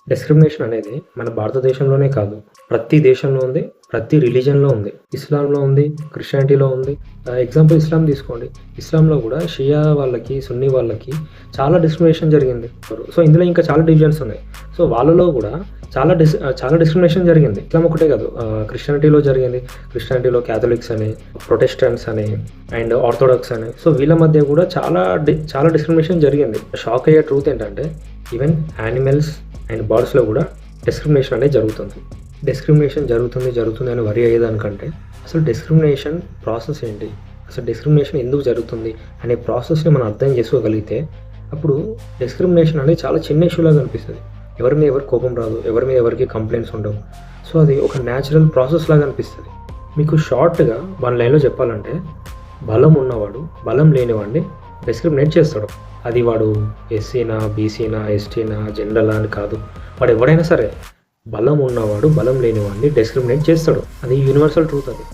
Discrimination అనేది మన భారతదేశంలోనే కాదు, ప్రతి దేశంలో ఉంది, ప్రతి రిలీజియన్‌లో ఉంది. ఇస్లాంలో ఉంది, క్రిస్టియానిటీలో ఉంది. ఎగ్జాంపుల్ ఇస్లాం తీసుకోండి. ఇస్లాంలో కూడా షియా వాళ్ళకి, సున్నీ వాళ్ళకి చాలా డిస్క్రిమినేషన్ జరిగింది. సో, ఇందులో ఇంకా చాలా డివిజన్స్ ఉన్నాయి. సో, వాళ్ళలో కూడా చాలా డిస్క్రిమినేషన్ జరిగింది. ఇస్లాం ఒకటే కాదు, క్రిస్టియానిటీలో జరిగింది. క్రిస్టియానిటీలో క్యాథలిక్స్ అని, ప్రొటెస్టెంట్స్ అని అండ్ ఆర్థోడాక్స్ అని. సో, వీళ్ళ మధ్య కూడా చాలా డిస్క్రిమినేషన్ జరిగింది. షాక్ అయ్యే ట్రూత్ ఏంటంటే ఈవెన్ యానిమల్స్ అండ్ బర్డ్స్‌లో కూడా డిస్క్రిమినేషన్ అనేది జరుగుతుంది. డిస్క్రిమినేషన్ జరుగుతుంది అని వరీ అయ్యేదానికంటే అసలు డిస్క్రిమినేషన్ ప్రాసెస్ ఏంటి? అసలు డిస్క్రిమినేషన్ ఎందుకు జరుగుతుంది అనే ప్రాసెస్‌ని మనం అర్థం చేసుకోగలిగితే అప్పుడు డిస్క్రిమినేషన్ అనేది చాలా చిన్న ఇష్యూలాగా అనిపిస్తది. ఎవరి మీద ఎవరికి కోపం రాదు. ఎవరి మీద ఎవరికి కంప్లెయింట్స్ ఉండవు. సో, అది ఒక న్యాచురల్ ప్రాసెస్ లాగా అనిపిస్తది. మీకు షార్ట్‌గా వన్ లైన్‌లో చెప్పాలంటే బలం ఉన్నవాడు బలం లేనివాడిని డిస్క్రిమినేట్ చేస్తాడు. అది వాడు ఎస్సీనా, బీసీనా, ఎస్టీనా, జనరలా అని కాదు. వాడు ఎవడైనా సరే బలం ఉన్నవాడు బలం లేనివాడిని డిస్క్రిమినేట్ చేస్తాడు. అది యూనివర్సల్ ట్రూత్ అది.